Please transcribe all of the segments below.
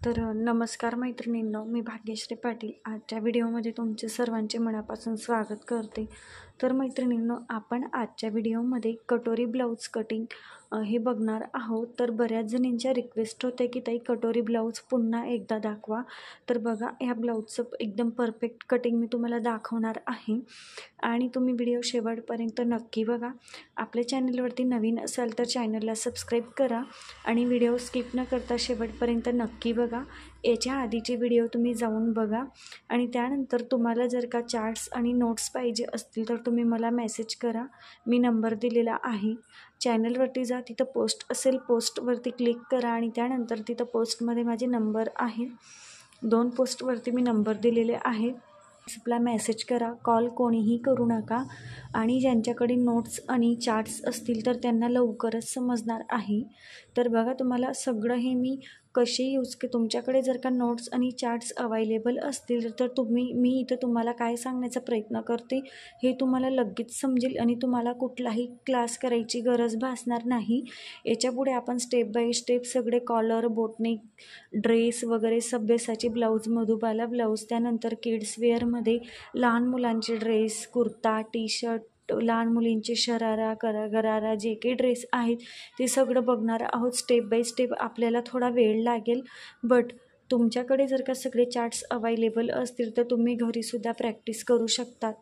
नमस्कार मैत्रिणींनो, मी भाग्यश्री पाटील आजच्या व्हिडिओमध्ये तुमचे सर्वांचे मनापासून स्वागत करते। तर मैत्रिणींनो, आपण आजच्या व्हिडिओमध्ये कटोरी ब्लाउज कटिंग हे बघणार आहोत। तर बऱ्याच जणींच्या रिक्वेस्ट होते की ताई कटोरी ब्लाउज पुन्हा एकदा दाखवा। तर बघा, ह्या ब्लाउजचं एकदम परफेक्ट कटिंग मी तुम्हाला दाखवणार आहे आणि तुम्ही व्हिडिओ शेवटपर्यंत नक्की बघा। आपल्या चॅनलवरती नवीन असाल तर चॅनलला सबस्क्राईब करा आणि व्हिडिओ स्किप न करता शेवटपर्यंत नक्की बघा। याच्या आधीचे व्हिडिओ तुम्ही जाऊन बघा आणि त्यानंतर तुम्हाला जर का चार्ट्स आणि नोट्स पाहिजे असतील तर तुम्ही मला मेसेज करा, मी नंबर दिलेला आहे। चॅनलवरती जा, तिथं पोस्ट असेल, पोस्टवरती क्लिक करा आणि त्यानंतर तिथं पोस्टमध्ये माझे नंबर आहेत, 2 पोस्टवरती मी नंबर दिलेले आहेत। व्हॉट्सअपला मेसेज करा, कॉल कोणीही करू नका आणि ज्यांच्याकडे नोट्स आणि चार्ट्स असतील तर त्यांना लवकरच समजणार आहे। तर बघा, तुम्हाला सगळं हे मी कसे यूज तुमच्याकडे जर का नोट्स आणि चार्ट्स अवेलेबल असतील तर मी इथं तुम्हाला काय सांगण्याचा प्रयत्न करते हे तुम्हाला लगेच समजेल आणि तुम्हाला कुठलाही क्लास करायची गरज भासणार नाही। याच्यापुढे आपण स्टेप बाय स्टेप सगळे कॉलर, बोटनेक, ड्रेस वगैरे, सभ्यसाची ब्लाऊज, मधुबाला ब्लाऊज, त्यानंतर किड्स वेअरमध्ये लहान मुलांचे ड्रेस, कुर्ता, टी शर्ट, लहान मुलींचे शरारा, गरारा, जे काही ड्रेस आहेत ते सगळं बघणार आहोत स्टेप बाय स्टेप। आपल्याला थोडा वेळ लागेल, बट तुमच्याकडे जर का सगळे चार्ट्स अवेलेबल असतील तर तुम्ही घरीसुद्धा प्रॅक्टिस करू शकतात।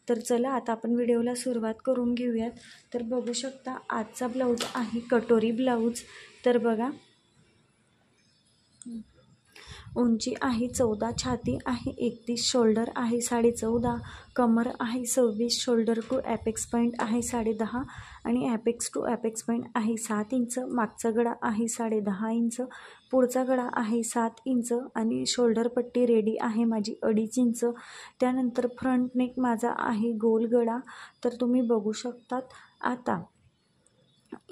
तर चला, आता आपण व्हिडिओला सुरुवात करून घेऊयात। तर बघू शकता, आजचा ब्लाऊज आहे कटोरी ब्लाऊज। तर बघा, उंची आहे 14, छाती आहे 31, शोल्डर आहे 14.5, कमर आहे 26, शोल्डर टू ॲपेक्स पॉईंट आहे 10.5 आणि ॲपेक्स टू ॲपेक्स पॉईंट आहे 7 इंच, मागचा गळा आहे 10.5 इंच, पुढचा गळा आहे 7 इंच आणि शोल्डर पट्टी रेडी आहे माझी 2.5 इंच। त्यानंतर फ्रंट नेक माझा आहे गोल गळा। तर तुम्ही बघू शकतात, आता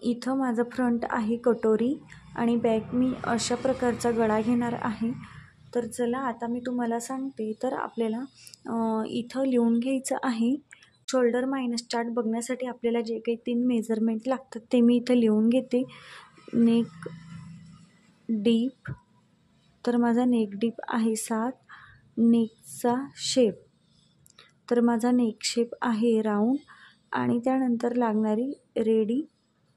इथं माझं फ्रंट आहे कटोरी आणि बॅक मी अशा प्रकारचा गळा घेणार आहे। तर चला, आता मी तुम्हाला सांगते। तर आपल्याला इथं लिहून घ्यायचं आहे। शोल्डर मायनस चार्ट बघण्यासाठी आपल्याला जे काही 3 मेजरमेंट लागतात ते मी इथं लिहून घेते। नेक डीप, तर माझा नेक डीप आहे 7, नेकचा शेप, तर माझा नेक शेप आहे राऊंड आणि त्यानंतर लागणारी रेडी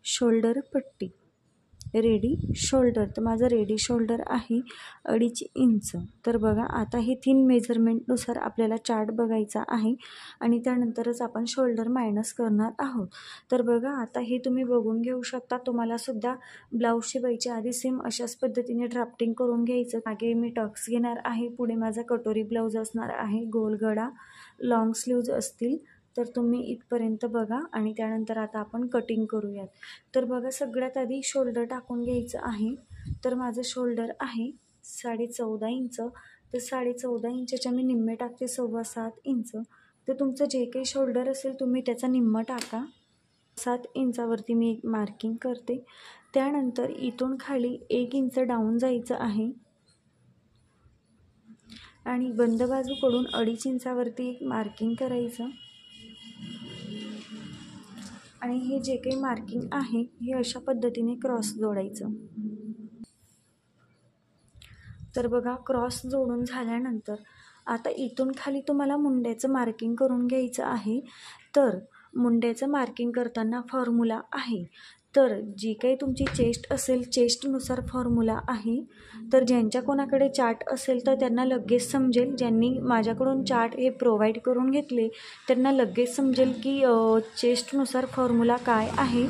शोल्डर पट्टी, रेडी शोल्डर, तर माझं रेडी शोल्डर आहे 2.5 इंच। तर बघा, आता हे 3 मेजरमेंटनुसार आपल्याला चार्ट बघायचा आहे आणि त्यानंतरच आपण शोल्डर मायनस करणार आहोत। तर बघा, आता हे तुम्ही बघून घेऊ शकता। तुम्हाला सुद्धा ब्लाऊज शिवायच्या आधी सेम अशाच पद्धतीने ड्राफ्टिंग करून घ्यायचं। मागे मी टक्स घेणार आहे, पुढे माझा कटोरी ब्लाऊज असणार आहे, गोल गळा, लॉंग स्लीव्ज असतील। तर तुम्ही इथपर्यंत बघा आणि त्यानंतर आता आपण कटिंग करूयात। तर बघा, सगळ्यात आधी शोल्डर टाकून घ्यायचं आहे। तर माझं शोल्डर आहे 14.5 इंच, तर 14.5 इंचच्या मी निम्मे टाकते 7.25 इंच। तर तुमचं जे काही शोल्डर असेल तुम्ही त्याचा निम्मा टाका। 7 इंचावरती मी एक मार्किंग करते। त्यानंतर इथून खाली 1 इंच डाऊन जायचं आहे आणि बंद बाजूकडून 2.5 इंचावरती एक मार्किंग करायचं आणि हे जे काही मार्किंग आहे हे अशा पद्धतीने क्रॉस जोडायचं। तर बघा, क्रॉस जोडून झाल्यानंतर आता इथून खाली तुम्हाला मुंड्याचं मार्किंग करून घ्यायचं आहे। तर मुंड्याचं मार्किंग करताना फॉर्म्युला आहे। तर जी काही तुमची चेस्ट असेल, चेस्टनुसार फॉर्म्युला आहे। तर ज्यांच्या कोणाकडे चार्ट असेल तर त्यांना लगेच समजेल, ज्यांनी माझ्याकडून चार्ट हे प्रोव्हाइड करून घेतले त्यांना लगेच समजेल की चेस्टनुसार फॉर्म्युला काय आहे।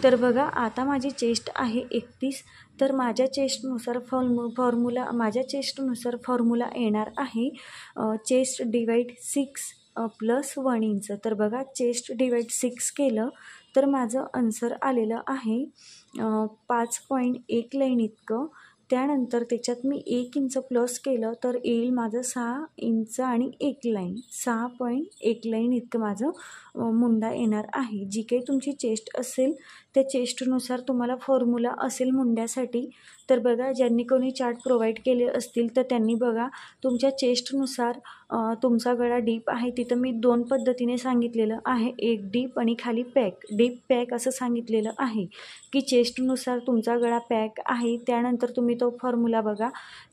तर बघा, आता माझी चेस्ट आहे 31, तर माझ्या चेस्टनुसार फॉर्म्युला येणार आहे चेस्ट डिवाइड 6 + 1 इंच। तर बघा, चेस्ट डिवाइड 6 केलं तर माझं आन्सर आलेलं आहे 5.1 लाईन इतकं। त्यानंतर त्याच्यात मी 1 इंच प्लस केलं तर येईल माझं 6 इंच आणि 1 लाईन, 6.1 लाईन इतकं माझं मुंडा येणार आहे। जी काही तुमची चेस्ट असेल त्या चेस्टनुसार तुम्हाला फॉर्म्युला असेल मुंड्यासाठी। तर बघा, ज्यांनी कोणी चार्ट प्रोव्हाइड केले असतील तर त्यांनी बघा, तुमच्या चेस्टनुसार तुमचा गळा डीप आहे तिथं मी 2 पद्धतीने सांगितलेलं आहे, एक डीप आणि खाली पॅक, डीप पॅक असं सांगितलेलं आहे की चेस्टनुसार तुमचा गळा पॅक आहे। त्यानंतर तुम्ही तुम्ही तो फॉर्म्युला बघा.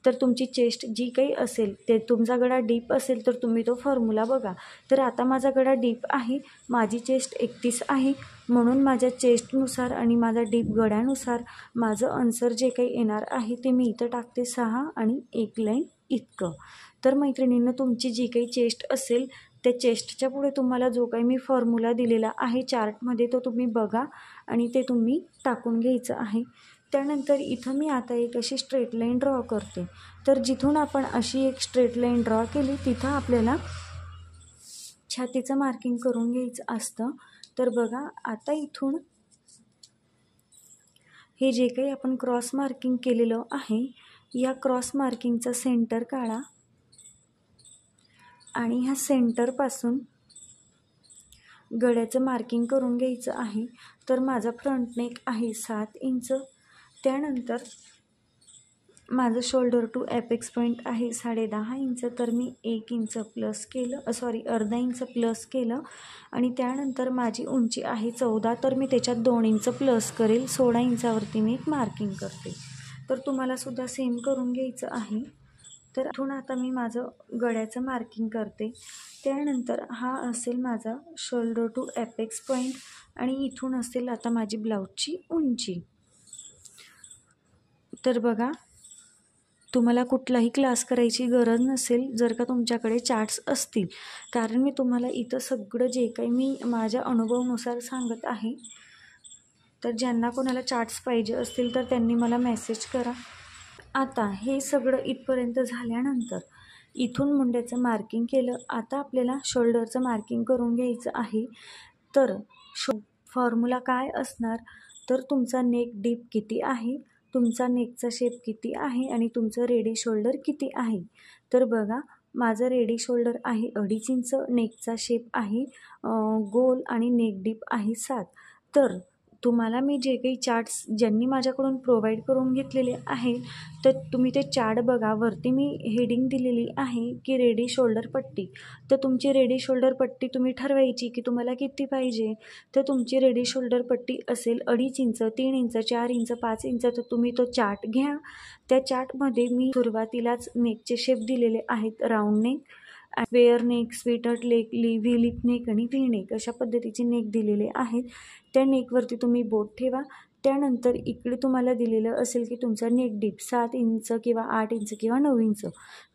तर तुमची चेस्ट जी काही असेल ते तुमचा गळा डीप असेल तर तुम्ही तो फॉर्म्युला बघा. तर आता माझा गळा डीप आहे, माझी चेस्ट 31 आहे, म्हणून माझ्या चेस्टनुसार आणि माझा डीप गळ्यानुसार माझं आन्सर जे काही येणार आहे ते मी इथं टाकते 6 आणि 1 लाईन इतकं. तर मैत्रिणींनो, तुमची जी काही चेस्ट असेल त्या चेस्टच्या पुढे तुम्हाला जो काही मी फॉर्म्युला दिलेला आहे चार्टमध्ये तो तुम्ही बघा आणि ते तुम्ही टाकून घ्यायचं आहे. त्यानंतर इथं मी आता एक अशी स्ट्रेट लाईन ड्रॉ करते. तर जिथून आपण अशी एक स्ट्रेट लाईन ड्रॉ केली तिथं आपल्याला छातीचं मार्किंग करून घ्यायचं असतं. तर बघा, आता इथून हे जे काही आपण क्रॉस मार्किंग केलेलं आहे या क्रॉस मार्किंगचा सेंटर काढा आणि ह्या सेंटरपासून गळ्याचं मार्किंग करून घ्यायचं आहे. तर माझा फ्रंट नेक आहे 7 इंच. त्यानंतर माझं शोल्डर टू ॲपेक्स पॉईंट आहे 10.5 इंच. तर मी 1 इंच प्लस केलं, अर्धा इंच प्लस केलं. आणि त्यानंतर माझी उंची आहे 14, तर मी त्याच्यात 2 इंच प्लस करेल. 16 इंचावरती मी एक मार्किंग करते. तर तुम्हालासुद्धा सेम करून घ्यायचं आहे. तर इथून आता मी माझं गळ्याचं मार्किंग करते. त्यानंतर हा असेल माझा शोल्डर टू ॲपेक्स पॉईंट आणि इथून असेल आता माझी ब्लाऊजची उंची. तर बघा, तुम्हाला कुठलाही क्लास करायची गरज नसेल जर का तुमच्याकडे चार्ट्स असतील, कारण मी तुम्हाला इथं सगळं जे काही मी माझ्या अनुभवानुसार सांगत आहे. तर ज्यांना कोणाला चार्ट्स पाहिजे असतील तर त्यांनी मला मेसेज करा. आता हे सगळं इथपर्यंत झाल्यानंतर इथून मुंड्याचं मार्किंग केलं. आता आपल्याला शोल्डरचं मार्किंग करून घ्यायचं आहे. तर फॉर्म्युला काय असणार, तर तुमचा नेक डीप किती आहे, तुमचा नेकचा शेप किती आहे आणि तुमचं रेडी शोल्डर किती आहे. तर बघा, माझं रेडी शोल्डर आहे 2.5 इंच, नेकचा शेप आहे गोल आणि नेक डीप आहे 7. तर तुम्हाला मी जे काही चार्ट्स ज्यांनी माझ्याकडून प्रोव्हाइड करून घेतलेले आहे तर तुम्ही ते चार्ट बघा. वरती मी हेडिंग दिलेली आहे की रेडी शोल्डर पट्टी. तर तुमची रेडी शोल्डर पट्टी तुम्ही ठरवायची की तुम्हाला किती पाहिजे. तर तुमची रेडी शोल्डर पट्टी असेल 2.5 इंच, 3 इंच, 4 इंच, 5 इंच. तर तुम्ही तो चार्ट घ्या. त्या चार्टमध्ये मी सुरुवातीलाच नेकचे शेप दिलेले आहेत. Round neck, square neck, sweetheart neck, V lip neck आणि व्ही नेक अशा पद्धतीचे नेक दिलेले आहेत. त्या नेकवरती तुम्ही बोट ठेवा. त्यानंतर इकडे तुम्हाला दिलेलं असेल की तुमचा नेक डीप 7 इंच किंवा 8 इंच किंवा 9 इंच.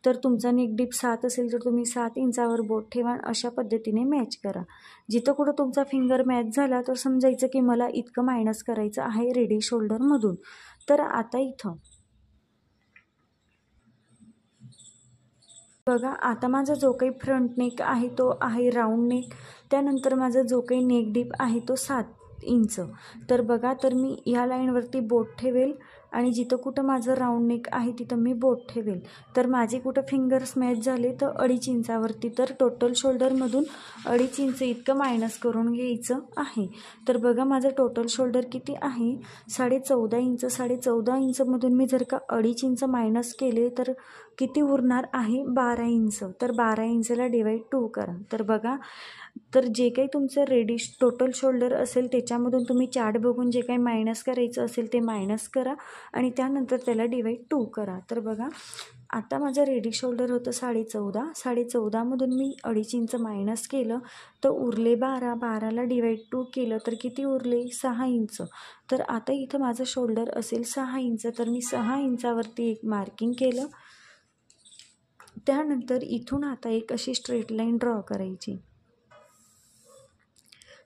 तर तुमचा नेक डीप 7 असेल तर तुम्ही 7 इंचावर बोट ठेवा. अशा पद्धतीने मॅच करा. जिथं कुठं तुमचा फिंगर मॅच झाला तर समजायचं की मला इतकं मायनस करायचं आहे रेडी शोल्डरमधून. तर आता इथं बघा, आता माझा जो काही फ्रंट नेक आहे तो आहे राऊंड नेक. त्यानंतर माझा जो काही नेक डीप आहे तो 7 इंच. तर बघा, तर मी ह्या लाईनवरती बोट ठेवेल आणि जिथं कुठं माझं राऊंड नेक आहे तिथं मी बोट ठेवेल. तर माझे कुठं फिंगर्स मॅच झाले तर 2.5 इंचावरती. तर टोटल शोल्डरमधून 2.5 इंच इतकं मायनस करून घ्यायचं आहे. तर बघा, माझं टोटल शोल्डर किती आहे 14.5 इंच. 14.5 इंचमधून मी जर का 2.5 इंच मायनस केले तर किती उरणार आहे 12 इंच. तर 12 इंचला डिवाईड 2 करा. तर बघा, तर जे काही तुमचं रेडी टोटल शोल्डर असेल त्याच्यामधून तुम्ही चार्ट बघून जे काही मायनस करायचं असेल ते मायनस करा आणि त्यानंतर त्याला डिवाईड 2 करा. तर बघा, आता माझं रेडी शोल्डर होतं 14.5. 14.5मधून मी 2.5 इंच मायनस केलं तर उरले 12. 12ला डिवाईड 2 केलं तर किती उरले 6 इंच. तर आता इथं माझं शोल्डर असेल 6 इंच. तर मी 6 इंचावरती एक मार्किंग केलं. त्यानंतर इथून आता एक अशी स्ट्रेट लाईन ड्रॉ करायची.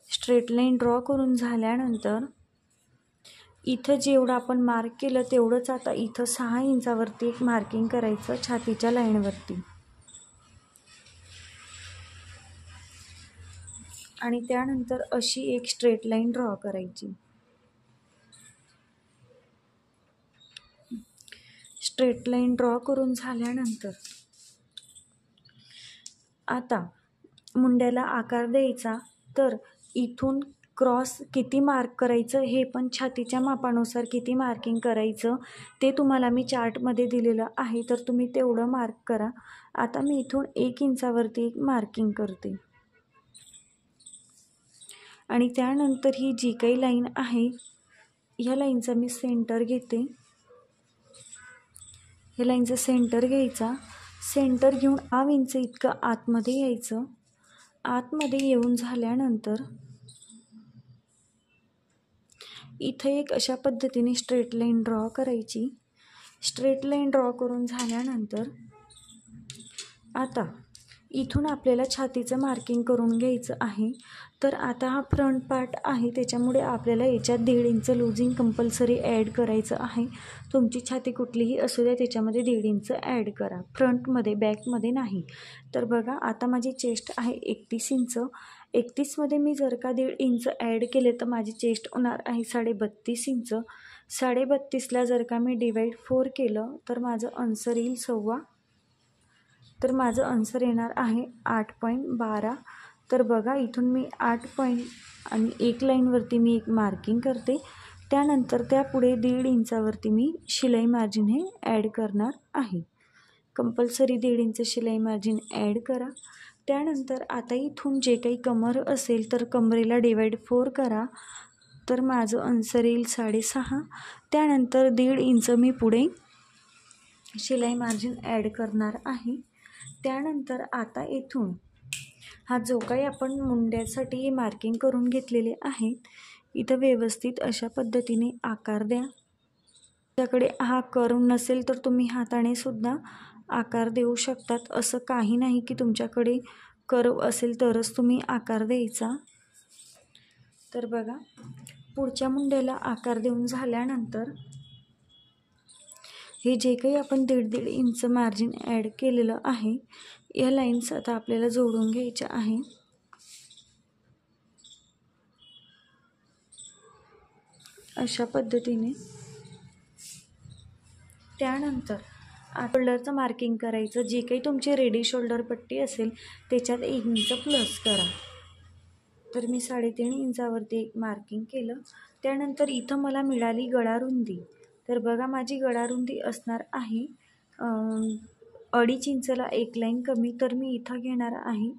स्ट्रेट लाईन ड्रॉ करून झाल्यानंतर इथं जेवढं आपण मार्क केलं तेवढंच आता इथं 6 इंचावरती एक मार्किंग करायचं छातीच्या लाईनवरती. आणि त्यानंतर अशी एक स्ट्रेट लाईन ड्रॉ करायची. स्ट्रेट लाईन ड्रॉ करून झाल्यानंतर आता मुंड्याला आकार द्यायचा. तर इथून क्रॉस किती मार्क करायचं हे पण छातीच्या मापानुसार किती मार्किंग करायचं ते तुम्हाला मी चार्टमध्ये दिलेलं आहे. तर तुम्ही तेवढं मार्क करा. आता मी इथून 1 इंचावरती एक मार्किंग करते आणि त्यानंतर ही जी काही लाईन आहे ह्या लाईनचा मी सेंटर घेते हे लाईनचं सेंटर घ्यायचा. सेंटर घेऊन 9 इंच इतकं आतमध्ये यायचं. आतमध्ये येऊन झाल्यानंतर इथं एक अशा पद्धतीने स्ट्रेट लाईन ड्रॉ करायची. स्ट्रेट लाईन ड्रॉ करून झाल्यानंतर आता इथून आपल्याला छातीचं मार्किंग करून घ्यायचं आहे. तर आता हा फ्रंट पार्ट आहे, त्याच्यामुळे आपल्याला याच्यात 1.5 इंच लूजिंग कंपल्सरी ॲड करायचं आहे. तुमची छाती कुठलीही असू द्या, त्याच्यामध्ये 1.5 इंच ॲड करा, फ्रंटमध्ये, बॅकमध्ये नाही. तर बघा आता माझी चेस्ट आहे 31 इंच. 31मध्ये मी जर का 1.5 इंच ॲड केले तर माझी चेस्ट होणार आहे 32.5 इंच. 32.5ला जर का मी डिवाईड 4 केलं तर माझं आन्सर येईल 6. तर माझं आन्सर येणार आहे 8.12. तर बघा इथून मी 8 आणि एक लाईनवरती मी एक मार्किंग करते. त्यानंतर त्यापुढे 1.5 इंचावरती मी शिलाई मार्जिन हे ॲड करणार आहे. कंपल्सरी 1.5 इंच शिलाई मार्जिन ॲड करा. त्यानंतर आता इथून जे काही कमर असेल तर कमरेला डिवाईड 4 करा. तर माझं आन्सर येईल 6.5. त्यानंतर 1.5 इंच मी पुढे शिलाई मार्जिन ॲड करणार आहे. त्यानंतर आता इथून हा जो काही आपण मुंड्यासाठी मार्किंग करून घेतलेले आहे, इथं व्यवस्थित अशा पद्धतीने आकार द्या. तुमच्याकडे हा कर्व नसेल तर तुम्ही हाताने सुद्धा आकार देऊ शकतात. असं काही नाही की तुमच्याकडे कर्व असेल तरच तुम्ही आकार द्यायचा. तर बघा पुढच्या मुंड्याला आकार देऊन झाल्यानंतर हे जे काही आपण 1.5 इंच मार्जिन ॲड केलेलं आहे, या लाईन्स आता आपल्याला जोडून घ्यायच्या आहे. अशा पद्धतीने. त्यानंतर शोल्डरचं मार्किंग करायचं. जे काही तुमची रेडी शोल्डर पट्टी असेल त्याच्यात 1 इंच प्लस करा. तर मी 3.5 इंचावरती एक मार्किंग केलं. त्यानंतर इथं मला मिळाली गळारुंदी. तर बघा माझी गळारुंदी असणार आहे 2.5 इंचला एक लाईन कमी. तर मी इथं घेणार आहे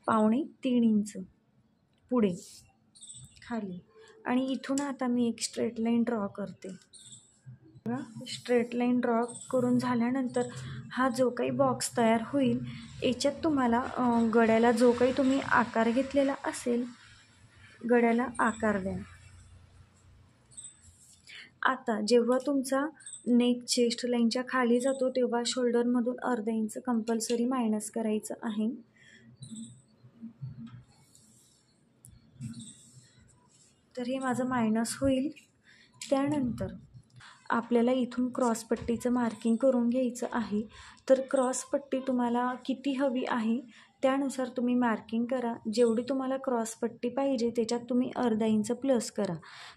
2.25 इंच पुढे खाली. आणि इथून आता मी एक स्ट्रेट लाईन ड्रॉ करते. स्ट्रेट लाईन ड्रॉ करून झाल्यानंतर हा जो काही बॉक्स तयार होईल, याच्यात तुम्हाला गळ्याला जो काही तुम्ही आकार घेतलेला असेल, गळ्याला आकार द्या. आता जेव्हा तुमचा नेक चेस्ट लाईनच्या खाली जातो तेव्हा शोल्डरमधून 1/2 इंच कंपल्सरी मायनस करायचं आहे. तर हे माझं मायनस होईल. त्यानंतर आपल्याला इथून क्रॉसपट्टीचं मार्किंग करून घ्यायचं आहे. तर क्रॉसपट्टी तुम्हाला किती हवी आहे त्यानुसार तुम्ही मार्किंग करा. जेवढी तुम्हाला क्रॉसपट्टी पाहिजे त्याच्यात तुम्ही 1/2 इंच प्लस करा.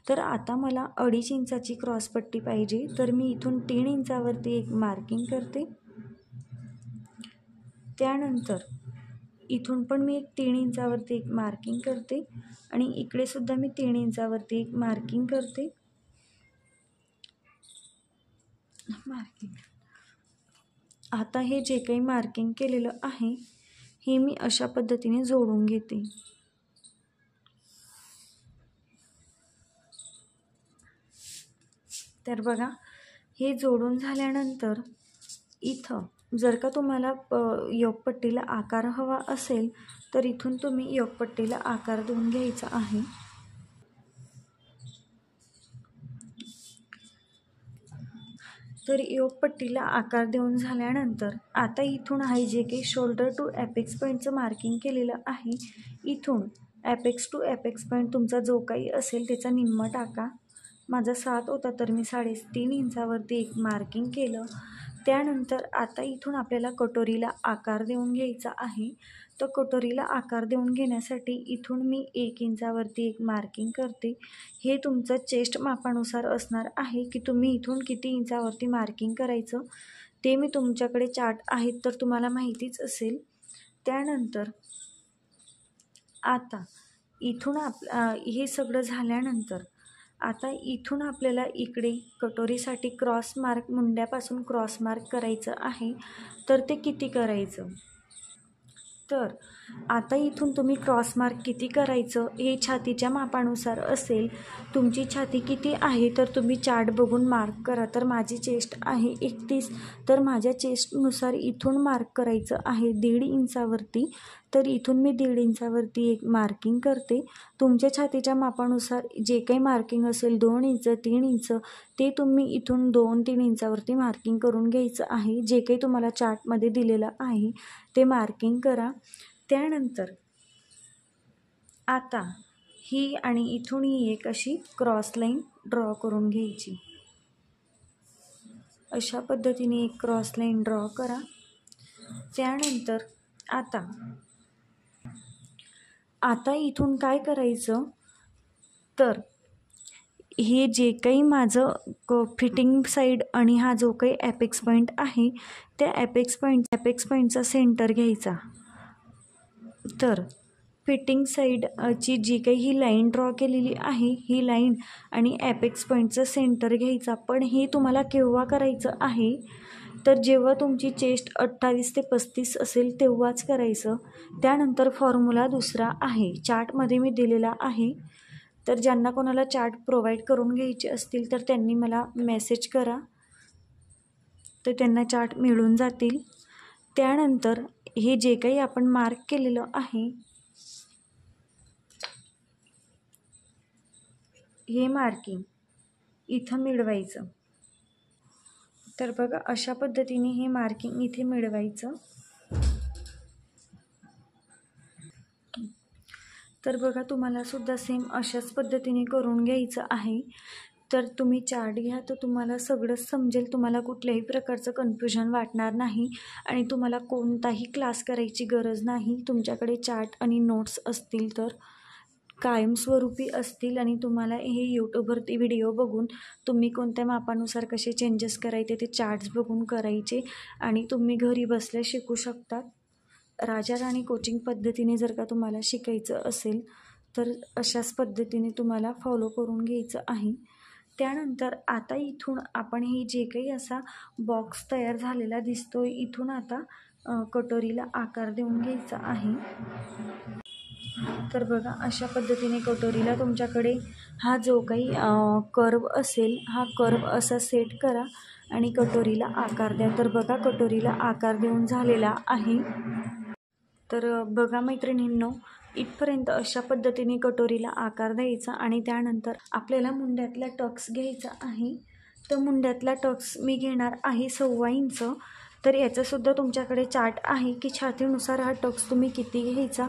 तर आता मला 2.5 इंचाची क्रॉसपट्टी पाहिजे. तर मी इथून 3 इंचावरती एक मार्किंग करते. त्यानंतर इथून पण मी एक 3 इंचावरती एक मार्किंग करते आणि इकडे सुद्धा मी 3 इंचावरती एक मार्किंग करते. आता हे जे काही मार्किंग केलेलं आहे हे मी अशा पद्धतीने जोडून घेते. तर बघा हे जोडून झाल्यानंतर इथं जर का तुम्हाला योगपट्टीला आकार हवा असेल तर इथून तुम्ही योगपट्टीला आकार देऊन घ्यायचा आहे. तर योगपट्टीला आकार देऊन झाल्यानंतर आता इथून आहे जे काही शोल्डर टू ॲपेक्स पॉईंटचं मार्किंग केलेलं आहे, इथून ॲपेक्स टू ॲपेक्स पॉईंट तुमचा जो काही असेल त्याचा निम्मा टाका. माझा 7 होता तर मी 3.5 इंचावरती एक मार्किंग केलं. त्यानंतर आता इथून आपल्याला कटोरीला आकार देऊन घ्यायचा आहे. तर कटोरीला आकार देऊन घेण्यासाठी इथून मी 1 इंचावरती एक मार्किंग करते. हे तुमचं चेस्ट मापानुसार असणार आहे की तुम्ही इथून किती इंचावरती मार्किंग करायचं, ते मी तुमच्याकडे चार्ट आहेत तर तुम्हाला माहितीच असेल. त्यानंतर आता इथून हे सगळं झाल्यानंतर आता इथून आपल्याला इकडे कटोरीसाठी क्रॉस मार्क, मुंड्यापासून क्रॉस मार्क करायचं आहे. तर ते किती करायचं, तर आता इथून तुम्ही क्रॉस मार्क किती करायचं हे छातीच्या मापानुसार असेल. तुमची छाती किती आहे तर तुम्ही चार्ट बघून मार्क करा. तर माझी चेस्ट आहे 31, तर माझ्या चेस्टनुसार इथून मार्क करायचं आहे 1.5 इंचावरती. तर इथून मी 1.5 इंचावरती एक मार्किंग करते. तुमच्या छातीच्या मापानुसार जे काही मार्किंग असेल 2 इंच 3 इंच ते तुम्ही इथून 2-3 इंचावरती मार्किंग करून घ्यायचं आहे. जे काही तुम्हाला चार्टमध्ये दिलेलं आहे ते मार्किंग करा. त्यानंतर आता ही आणि इथून ही एक अशी क्रॉस लाईन ड्रॉ करून घ्यायची. अशा पद्धतीने एक क्रॉस लाईन ड्रॉ करा. त्यानंतर आता इथून काय करायचं तर हे जे काही माझं फिटिंग साईड आणि हा जो काही ॲपेक्स पॉईंट आहे त्या ॲपेक्स पॉईंटचा सेंटर घ्यायचा. तर फिटिंग साईडची जी काही ही लाईन ड्रॉ केलेली आहे ही लाईन आणि ॲपेक्स पॉईंटचं सेंटर घ्यायचा. पण हे तुम्हाला केव्हा करायचं आहे तर जेव्हा तुमची चेस्ट 28 ते 35 असेल तेव्हाच करायचं. त्यानंतर फॉर्म्युला दुसरा आहे चार्टमध्ये मी दिलेला आहे. तर ज्यांना कोणाला चार्ट प्रोव्हाइड करून घ्यायचे असतील तर त्यांनी मला मेसेज करा, तर त्यांना चार्ट मिळून जातील. त्यानंतर हे जे काही आपण मार्क केलेलं आहे हे मार्किंग इथं मिळवायचं. तर बघा अशा पद्धतीने हे मार्किंग इथे मिळवायचं. तर बघा तुम्हाला सुद्धा सेम अशाच पद्धतीने करून घ्यायचं आहे. तर तुम्ही चार्ट घ्या तर तुम्हाला सगळंच समजेल. तुम्हाला कुठल्याही प्रकारचं कन्फ्युजन वाटणार नाही आणि तुम्हाला कोणताही क्लास करायची गरज नाही. तुमच्याकडे चार्ट आणि नोट्स असतील तर कायमस्वरूपी असतील आणि तुम्हाला हे यूट्यूबवरती व्हिडिओ बघून तुम्ही कोणत्या मापानुसार कसे चेंजेस करायचे ते चार्ट्स बघून करायचे आणि तुम्ही घरी बसल्या शिकू शकतात. राजा राणी कोचिंग पद्धतीने जर का तुम्हाला शिकायचं असेल तर अशाच पद्धतीने तुम्हाला फॉलो करून घ्यायचं आहे. त्यानंतर आता इथून आपण हे जे काही असा बॉक्स तयार झालेला दिसतोय इथून आता कटोरीला आकार देऊन घ्यायचा आहे. तर बघा अशा पद्धतीने कटोरीला तुमच्याकडे हा जो काही कर्व असेल हा कर्व असा सेट करा आणि कटोरीला आकार द्या. तर बघा कटोरीला आकार देऊन झालेला आहे. तर बघा मैत्रिणींनो इथपर्यंत अशा पद्धतीने कटोरीला आकार द्यायचा आणि त्यानंतर आपल्याला मुंड्यातला टक्स घ्यायचा आहे. तर मुंड्यातला टक्स मी घेणार आहे 1.25 इंच. तर याचासुद्धा तुमच्याकडे चार्ट आहे की छातीनुसार हा टक्स तुम्ही किती घ्यायचा.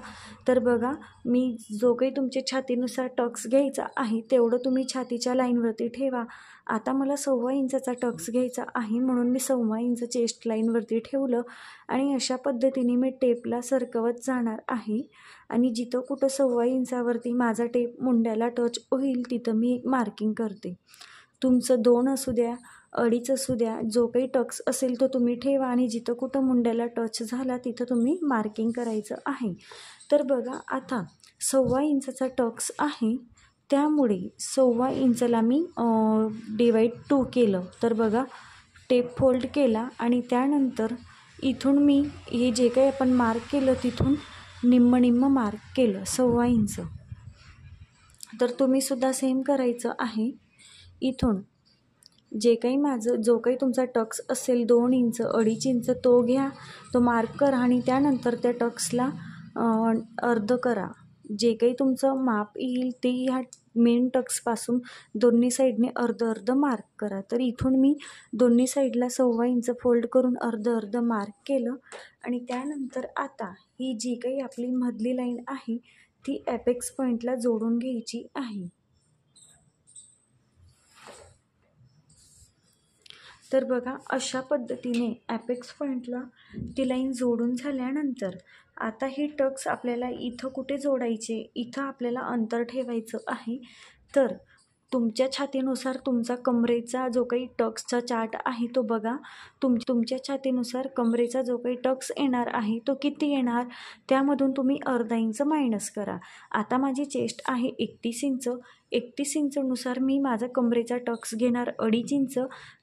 तर बघा मी जो काही तुमच्या छातीनुसार टक्स घ्यायचा आहे तेवढं तुम्ही छातीच्या लाईनवरती ठेवा. आता मला 1.25 इंचाचा टक्स घ्यायचा आहे म्हणून मी 1.25 इंच चेस्ट लाईनवरती ठेवलं आणि अशा पद्धतीने मी टेपला सरकवत जाणार आहे आणि जिथं कुठं 1.25 इंचावरती माझा टेप मुंड्याला टच होईल तिथं मी एक मार्किंग करते. तुमचं 2 असू द्या 2.5 असू द्या जो काही टक्स असेल तो तुम्ही ठेवा आणि जिथं कुठं मुंड्याला टच झाला तिथं तुम्ही मार्किंग करायचं आहे. तर बघा आता 1.25 इंचाचा टक्स आहे त्यामुळे 1.25 इंचला मी डिवाइड 2 केलं. तर बघा टेप फोल्ड केला आणि त्यानंतर इथून मी हे जे काही आपण मार्क केलं तिथून निम्म मार्क केलं 1.25 इंच. तर तुम्हीसुद्धा सेम करायचं आहे. इथून जे काही जो काही तुमचा टक्स असेल 2 इंच 2.5 इंच तो घ्या, तो मार्क करा आणि त्यानंतर त्या टक्सला अर्ध करा. जे काही तुमचं माप येईल ते ह्या मेन टक्सपासून दोन्ही साईडने अर्ध मार्क करा. तर इथून मी दोन्ही साईडला 1.25 इंच फोल्ड करून अर्ध मार्क केलं आणि त्यानंतर आता ही जी काही आपली मधली लाईन आहे ती ॲपेक्स पॉईंटला जोडून घ्यायची आहे. तर बघा अशा पद्धतीने ॲपेक्स पॉईंटला ती लाईन जोडून झाल्यानंतर आता हे टक्स आपल्याला इथं कुठे जोडायचे, इथं आपल्याला अंतर ठेवायचं आहे. तर तुमच्या छातीनुसार तुमचा कमरेचा जो काही टक्सचा चार्ट आहे तो बघा. तुमच्या छातीनुसार कमरेचा जो काही टक्स येणार आहे तो किती येणार त्यामधून तुम्ही अर्धा इंच मायनस करा. आता माझी चेस्ट आहे 31 इंच. 31 इंचनुसार मी माझा कमरेचा टक्स घेणार 2.5 इंच.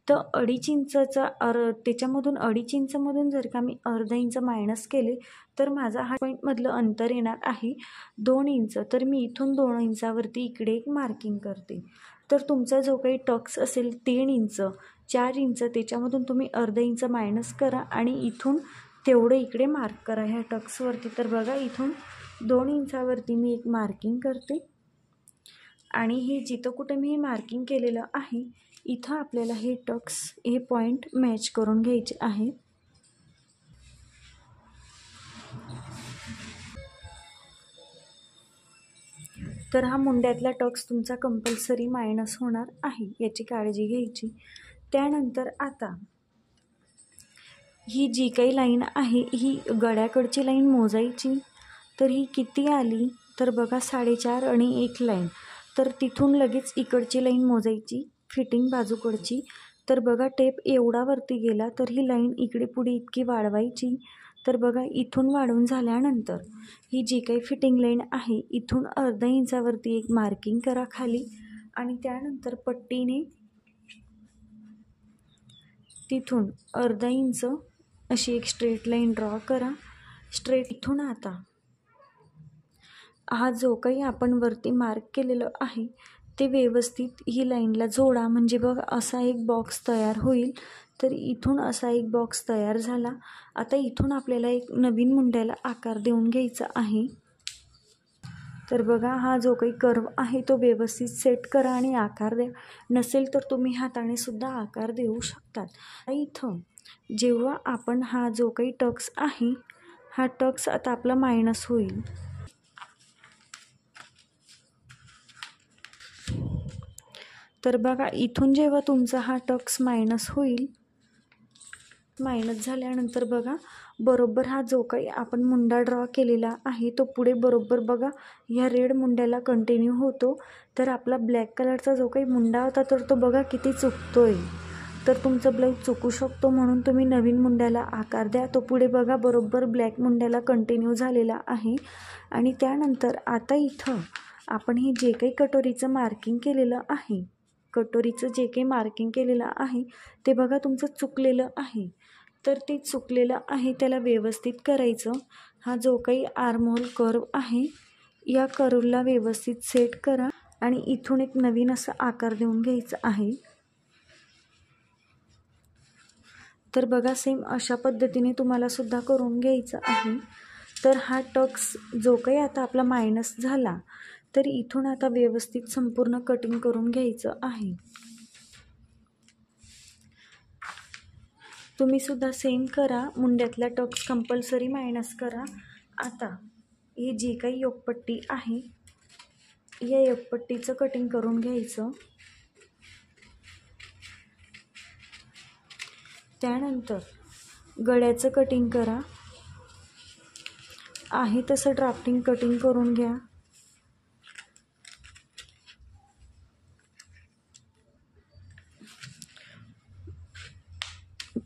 तर 2.5 इंचचा त्याच्यामधून 2.5 इंचमधून जर का मी अर्धा इंच मायनस केले तर माझा हा पॉईंटमधलं अंतर येणार आहे 2 इंच. तर मी इथून 2 इंचावरती इकडे एक मार्किंग करते. तर तुमचा जो काही टक्स असेल 3 इंच 4 इंच त्याच्यामधून तुम्ही अर्धा इंच मायनस करा आणि इथून तेवढं इकडे मार्क करा ह्या टक्सवरती. तर बघा इथून 2 इंचावरती मी एक मार्किंग करते आणि हे जिथं कुठे मी मार्किंग केलेलं आहे इथं आपल्याला हे टक्स हे पॉईंट मॅच करून घ्यायचे आहे. तर हा मुंड्यातला टक्स तुमचा कंपल्सरी मायनस होणार आहे, याची काळजी घ्यायची. त्यानंतर आता ही जी काही लाईन आहे ही गळ्याकडची लाईन मोजायची. तर ही किती आली तर बघा 4.5 आणि 1 लाईन. तर तिथून लगेच इकडची लाईन मोजायची फिटिंग बाजूकडची. तर बघा टेप एवढा वरती गेला तर ही लाईन इकडे पुढे इतकी वाढवायची. तर बघा इथून वाढवून झाल्यानंतर ही जी काही फिटिंग लाईन आहे इथून अर्धा इंचावरती एक मार्किंग करा खाली आणि त्यानंतर पट्टीने तिथून अर्धा इंच अशी एक स्ट्रेट लाईन ड्रॉ करा. स्ट्रेट इथून आता हा जो काही आपण वरती मार्क केलेलं आहे ते व्यवस्थित ही लाईनला जोडा. म्हणजे बघा असा एक बॉक्स तयार होईल. तर इथून असा एक बॉक्स तयार झाला. आता इथून आपल्याला एक नवीन मुंड्याला आकार देऊन घ्यायचा आहे. तर बघा हा जो काही कर्व आहे तो व्यवस्थित सेट करा आणि आकार द्या. नसेल तर तुम्ही हाताने सुद्धा आकार देऊ शकतात. इथं जेव्हा आपण हा जो काही टक्स आहे हा टक्स आता आपला मायनस होईल. तर बघा इथून जेव्हा तुमचा हा टक्स मायनस होईल, मायनस झाल्यानंतर बघा बरोबर हा जो काही आपण मुंडा ड्रॉ केलेला आहे तो पुढे बरोबर बघा ह्या रेड मुंड्याला कंटिन्यू होतो. तर आपला ब्लॅक कलरचा जो काही मुंडा होता तर तो बघा किती चुकतोय. तर तुमचं ब्लाऊज चुकू शकतो म्हणून तुम्ही नवीन मुंड्याला आकार द्या. तो पुढे बघा बरोबर ब्लॅक मुंड्याला कंटिन्यू झालेला आहे. आणि त्यानंतर आता इथं आपण हे जे काही कटोरीचं मार्किंग केलेलं आहे ते बघा तुमचं चुकलेलं आहे. तर ते चुकलेलं आहे त्याला व्यवस्थित करायचं. हा जो काही आर्महोल कर्व आहे या कर्वला व्यवस्थित सेट करा आणि इथून एक नवीन असा आकार देऊन घ्यायचा आहे. तर बघा सेम अशा पद्धतीने तुम्हाला सुद्धा करून घ्यायचं आहे. तर हा टक्स जो काही आता आपला मायनस झाला तर इथून आता व्यवस्थित संपूर्ण कटिंग करून घ्यायचं आहे. तुम्ही सुद्धा सेम करा. मुंड्यातला टक्स कंपल्सरी मायनस करा. आता ही जी काही योगपट्टी आहे या योगपट्टीचं कटिंग करून घ्यायचं. त्यानंतर गळ्याचं कटिंग करा. आहे तसं ड्राफ्टिंग कटिंग करून घ्या.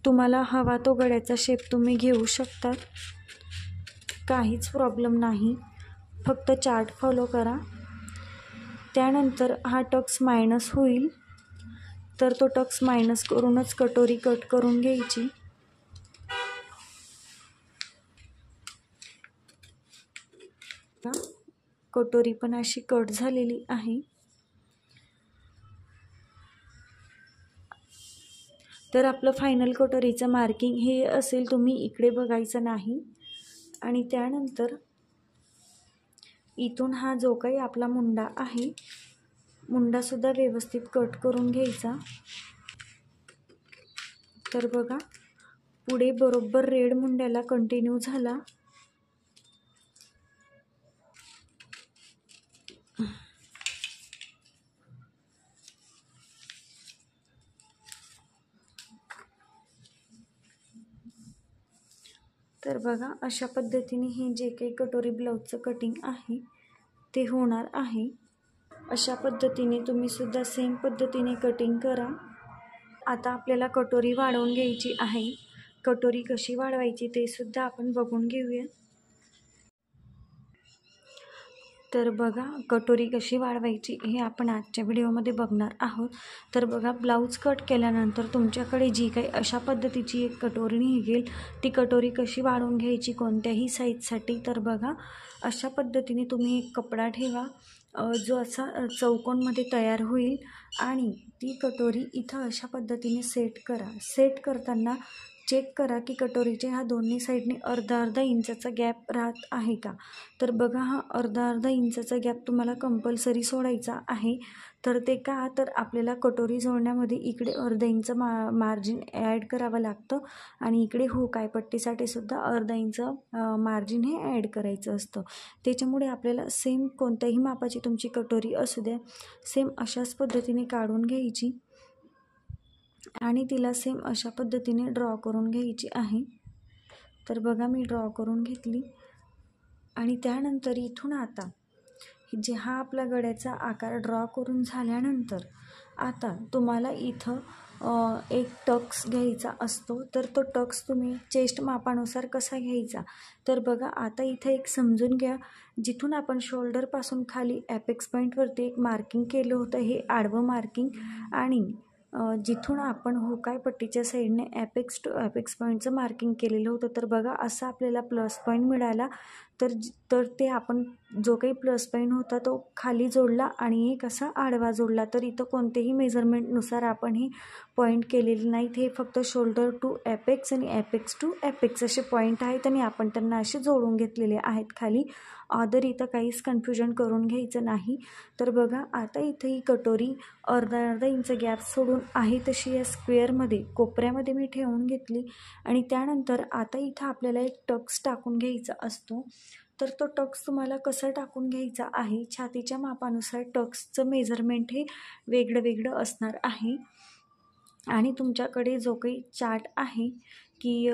तुम्हाला हवा तो गळ्याचा शेप तुम्ही घेऊ शकतात, काहीच प्रॉब्लेम नाही. फक्त चार्ट फॉलो करा. त्यानंतर हा टक्स मायनस होईल तर तो टक्स मायनस करूनच कटोरी कट करून घ्यायची. कटोरी पण अशी कट झालेली आहे. तर आपलं फायनल कटोरीचं मार्किंग हे असेल. तुम्ही इकडे बघायचं नाही. आणि त्यानंतर इथून हा जो काही आपला मुंडा आहे मुंडासुद्धा व्यवस्थित कट करून घ्यायचा. तर बघा पुढे बरोबर रेड मुंड्याला कंटिन्यू झाला. तर बघा अशा पद्धतीने हे जे काही कटोरी ब्लाऊजचं कटिंग आहे ते होणार आहे. अशा पद्धतीने तुम्ही सुद्धा सेम पद्धतीने कटिंग करा. आता आपल्याला कटोरी वाढवून घ्यायची आहे. कटोरी कशी वाढवायची ते सुद्धा आपण बघून घेऊया. तर बघा कटोरी कशी वाढवायची हे आपण आजच्या व्हिडिओमध्ये बघणार आहोत। तर बघा ब्लाऊज कट केल्यानंतर तुमच्याकडे जी काही अशा पद्धतीची एक कटोरी निघेल ती कटोरी कशी वाढवून घ्यायची कोणत्याही साईजसाठी। तर बघा अशा पद्धतीने तुम्ही एक कपडा ठेवा जो असा चौकोनमध्ये तयार होईल आणि ती कटोरी इथं अशा पद्धतीने सेट करा। सेट करताना चेक करा की कटोरीच्या ह्या दोन्ही साईडने अर्धा इंचाचा गॅप राहत आहे का। तर बघा हा अर्धा इंचाचा गॅप तुम्हाला कंपल्सरी सोडायचा आहे। तर ते का तर आपल्याला कटोरी जोडण्यामध्ये इकडे अर्धा इंच मार्जिन ॲड करावं लागतं आणि इकडे हुक पट्टीसाठी सुद्धा अर्धा इंच मार्जिन हे ॲड करायचं असतं। त्याच्यामुळे आपल्याला सेम कोणत्याही मापाची तुमची कटोरी असू द्या सेम अशाच पद्धतीने काढून घ्यायची आणि तिला सेम अशा पद्धतीने ड्रॉ करून घ्यायची आहे। तर बघा मी ड्रॉ करून घेतली आणि त्यानंतर इथून आता जे हा आपला गळ्याचा आकार ड्रॉ करून झाल्यानंतर आता तुम्हाला इथं एक टक्स घ्यायचा असतो। तर तो टक्स तुम्ही चेस्ट मापानुसार कसा घ्यायचा तर बघा आता इथं एक समजून घ्या, जिथून आपण शोल्डरपासून खाली ॲपेक्स पॉईंटवरती एक मार्किंग केलं होतं हे आडवं मार्किंग आणि जिथून आपण हुकाय पट्टीच्या साईडने ॲपेक्स टू ॲपेक्स पॉईंटचं मार्किंग केलेलं होतं। तर बघा असा आपल्याला प्लस पॉईंट मिळाला। तर ते आपण जो काही प्लस पॉईंट होता तो खाली जोडला आणि एक असा आडवा जोडला। तर इथं कोणतेही मेजरमेंटनुसार आपण हे पॉईंट केलेले नाहीत, हे फक्त शोल्डर टू ॲपेक्स आणि ॲपेक्स टू ॲपेक्स असे पॉईंट आहेत आणि आपण त्यांना असे जोडून घेतलेले आहेत खाली। अदर इथं काहीच कन्फ्युजन करून घ्यायचं नाही। तर बघा आता इथं ही कटोरी अर्धा इंच गॅप सोडून आहे तशी या स्क्वेअरमध्ये कोपऱ्यामध्ये मी ठेवून घेतली आणि त्यानंतर आता इथं आपल्याला एक टक्स टाकून घ्यायचा असतो। तर तो टक्स तुम्हाला कसा टाकून घ्यायचा आहे छातीच्या मापानुसार टक्सचं मेजरमेंट हे वेगळं असणार आहे आणि तुमच्याकडे जो काही चार्ट आहे की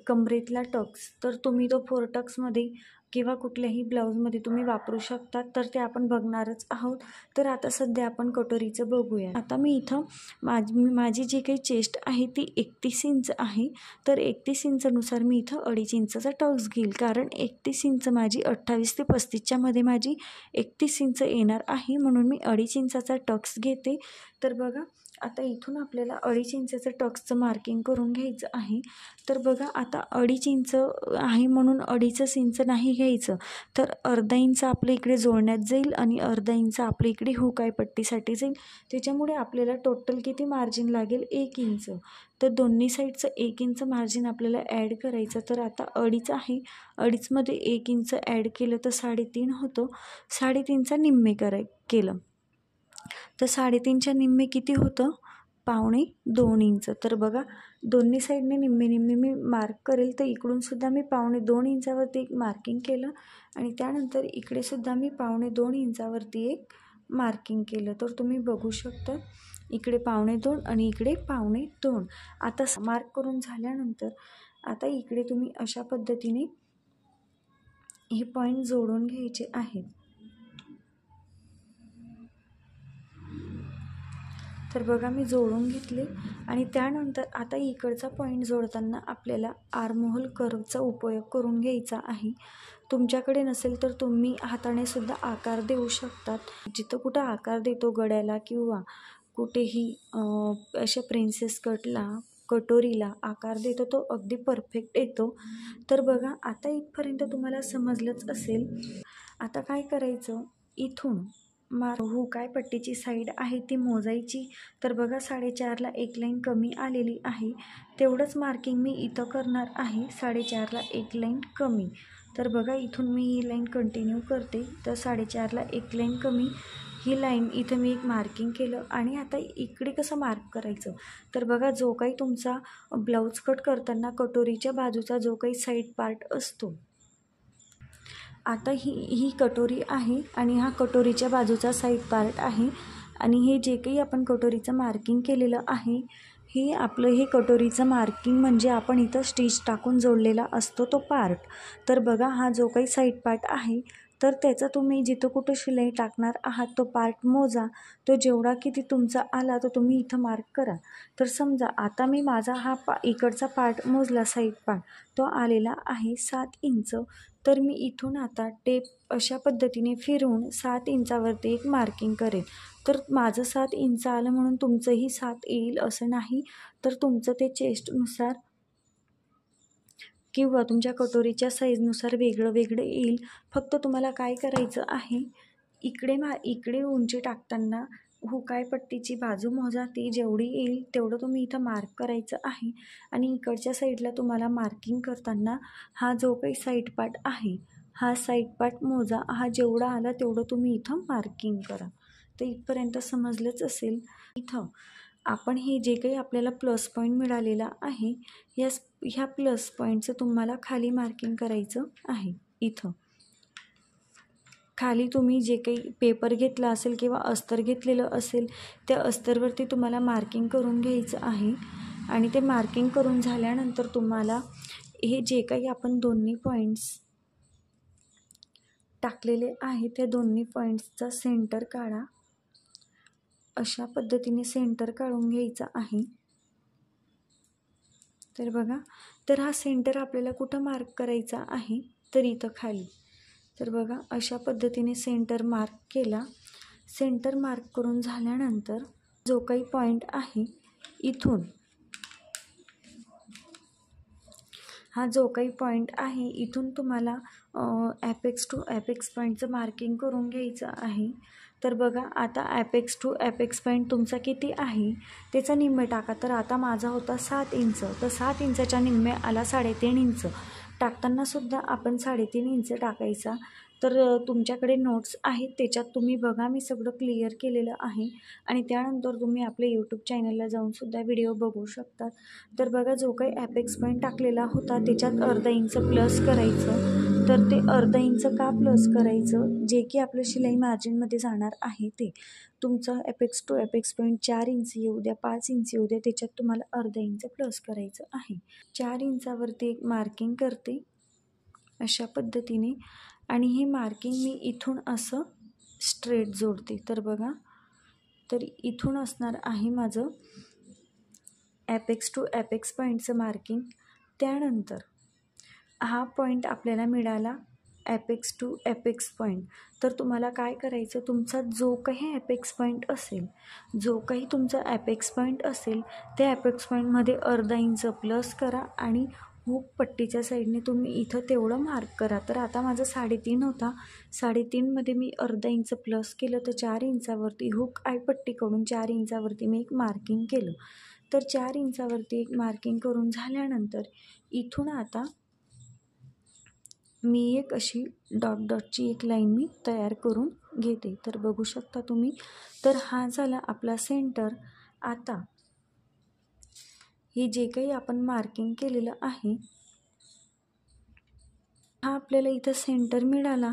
कमरेतला टक्स तर तुम्ही तो 4 टक्समध्ये किंवा कुठल्याही ब्लाऊजमध्ये तुम्ही वापरू शकता। तर ते आपण बघणारच आहोत। तर आता सध्या आपण कटोरीचं बघूया। आता मी इथं माझी जी काही चेस्ट आहे ती 31 इंच आहे। तर 31 इंचनुसार मी इथं 2.5 इंचाचा टक्स घेईल, कारण 31 इंच माझी 28 ते 35च्या मध्ये माझी 31 इंच येणार आहे, म्हणून मी 2.5 इंचाचा टक्स घेते। तर बघा आता इथून आपल्याला 2.5 इंचाचं टक्सचं मार्किंग करून घ्यायचं आहे। तर बघा आता 2.5 इंच आहे म्हणून 2.5 इंच नाही घ्यायचं, तर अर्धा इंच आपल्या इकडे जोडण्यात जाईल आणि अर्धा इंच आपल्या इकडे हुकाय पट्टीसाठी जाईल। त्याच्यामुळे आपल्याला टोटल किती मार्जिन लागेल 1 इंच। तर दोन्ही साईडचं 1 इंच मार्जिन आपल्याला ॲड करायचं। तर आता 2.5 आहे, 2.5मध्ये 1 इंच ॲड केलं तर 3.5 होतं, 3.5चा निम्मे केलं तर 3.5च्या निम्मे किती होतं 2.25 इंच। तर बघा दोन्ही साईडने निम्मे मी मार्क करेल। तर इकडून सुद्धा मी 2.25 इंचावरती एक मार्किंग केलं आणि त्यानंतर इकडे सुद्धा मी 2.25 इंचावरती एक मार्किंग केलं। तर तुम्ही बघू शकता इकडे 2.25 आणि इकडे 2.25। आता मार्क करून झाल्यानंतर आता इकडे तुम्ही अशा पद्धतीने हे पॉईंट जोडून घ्यायचे आहेत। तर बघा मी जोडून घेतले आणि त्यानंतर आता इकडचा पॉईंट जोडताना आपल्याला आर्महोल कर्वचा उपयोग करून घ्यायचा आहे। तुमच्याकडे नसेल तर तुम्ही हाताने सुद्धा आकार देऊ शकतात। जिथं कुठं आकार देतो गळ्याला किंवा कुठेही अशा प्रिन्सेस कटला कटोरीला आकार देतो तो अगदी परफेक्ट येतो। तर बघा आता इथपर्यंत तुम्हाला समजलंच असेल। आता काय करायचं, इथून हुकाय पट्टीची साईड आहे ती मोजायची। तर बघा 4.5ला एक लाईन कमी आलेली आहे, तेवढंच मार्किंग मी इथं करणार आहे, 4.5ला एक लाईन कमी। तर बघा इथून मी ही लाईन कंटिन्यू करते। तर 4.5ला एक लाईन कमी ही लाईन इथं मी एक मार्किंग केलं आणि आता इकडे कसं मार्क करायचं तर बघा जो काही तुमचा ब्लाऊज कट करताना कटोरीच्या बाजूचा जो काही साईड पार्ट असतो, आता ही कटोरी आहे आणि हा कटोरीच्या बाजूचा साईड पार्ट आहे आणि हे जे काही आपण कटोरीचं मार्किंग केलेलं आहे हे आपलं हे कटोरीचं मार्किंग म्हणजे आपण इथं स्टिच टाकून जोडलेला असतो तो पार्ट। तर बघा हा जो काही साईड पार्ट आहे तर त्याचा तुम्ही जिथं कुठं शिलाई टाकणार आहात तो पार्ट मोजा, तो जेवढा किती तुमचा आला तो तुम्ही इथं मार्क करा। तर समजा आता मी माझा हा इकडचा पार्ट मोजला साईड पार्ट, तो आलेला आहे 7 इंच। तर मी इथून आता टेप अशा पद्धतीने फिरवून 7 इंचावरती एक मार्किंग करेन. तर माझं 7 इंच आलं म्हणून तुमचंही 7 येईल असं नाही, तर तुमचं ते चेस्टनुसार किंवा तुमच्या कटोरीच्या साईजनुसार वेगळं वेगळं येईल. फक्त तुम्हाला काय करायचं आहे, इकडे उंची टाकताना हुकाय पट्टीची बाजू मोजा, ती जेवढी येईल तेवढं तुम्ही इथं मार्क करायचं आहे. आणि इकडच्या साईडला तुम्हाला मार्किंग करताना हा जो काही साईड पार्ट आहे, हा साईड पार्ट मोजा. हा जेवढा आला तेवढं तुम्ही इथं मार्किंग करा. तर इथपर्यंत समजलंच असेल. इथं आपण हे जे काही आपल्याला प्लस पॉईंट मिळालेला आहे, ह्या प्लस पॉईंटचं तुम्हाला खाली मार्किंग करायचं आहे. इथं खाली तुम्ही जे काही पेपर घेतला असेल किंवा अस्तर घेतलेलं असेल, त्या अस्तरवरती तुम्हाला मार्किंग करून घ्यायचं आहे. आणि ते मार्किंग करून झाल्यानंतर तुम्हाला हे जे काही आपण दोन्ही पॉईंट्स टाकलेले आहे, त्या दोन्ही पॉईंट्सचा सेंटर काढा. अशा पद्धतीने सेंटर काढून घ्यायचा आहे. तर बघा, तर हा सेंटर आपल्याला कुठं मार्क करायचा आहे, तर इथं खाली. तर बघा, अशा पद्धतीने सेंटर मार्क केला. सेंटर मार्क करून झाल्यानंतर जो काही पॉईंट आहे इथून, हा जो काही पॉईंट आहे इथून तुम्हाला ॲपेक्स टू ॲपेक्स पॉईंटचं मार्किंग करून घ्यायचं आहे. तर बघा, आता ॲपेक्स टू ॲपेक्स पॉईंट तुमचा किती आहे त्याचा निम्मे टाका. तर आता माझा होता 7 इंच, तर 7 इंचाच्या निम्मे आला 3.5 इंच. टाकतानासुद्धा आपण 3.5 इंच टाकायचा. तर तुमच्याकडे नोट्स आहेत त्याच्यात तुम्ही बघा, मी सगळं क्लिअर केलेलं आहे. आणि त्यानंतर तुम्ही आपल्या यूट्यूब चॅनलला जाऊनसुद्धा व्हिडिओ बघू शकतात. तर बघा, जो काही ॲपेक्स पॉईंट टाकलेला होता त्याच्यात अर्धा इंच प्लस करायचं. तर ते अर्धा इंच का प्लस करायचं, जे की आपलं शिलाई मार्जिनमध्ये जाणार आहे ते. तुमचं apex to apex point 4 inch येऊ द्या, 5 इंच येऊ द्या, त्याच्यात तुम्हाला अर्धा इंच प्लस करायचं आहे. 4 इंचावरती एक मार्किंग करते अशा पद्धतीने. आणि हे मार्किंग मी इथून असं स्ट्रेट जोडते. तर बघा, तर इथून असणार आहे माझं ॲपेक्स टू ॲपेक्स पॉईंटचं मार्किंग. त्यानंतर हा पॉईंट आपल्याला मिळाला ॲपेक्स टू ॲपेक्स पॉईंट. तर तुम्हाला काय करायचं, तुमचा जो काही ॲपेक्स पॉईंट असेल, जो काही तुमचा ॲपेक्स पॉईंट असेल, त्या ॲपेक्स पॉईंटमध्ये अर्धा इंच प्लस करा आणि हुक पट्टीच्या साईडने तुम्ही इथं तेवढं मार्क करा. तर आता माझा 3.5 होता, 3.5मध्ये मी अर्धा इंच प्लस केलं, तर 4 इंचावरती हुक आय पट्टीकडून 4 इंचावरती मी एक मार्किंग केलं. तर 4 इंचावरती एक मार्किंग करून झाल्यानंतर इथून आता मी एक अशी डॉटची एक लाईन मी तयार करून घेते. तर बघू शकता तुम्ही. तर हा झाला आपला सेंटर. आता हे जे काही आपण मार्किंग केलेलं आहे, हा आपल्याला इथं सेंटर मिळाला.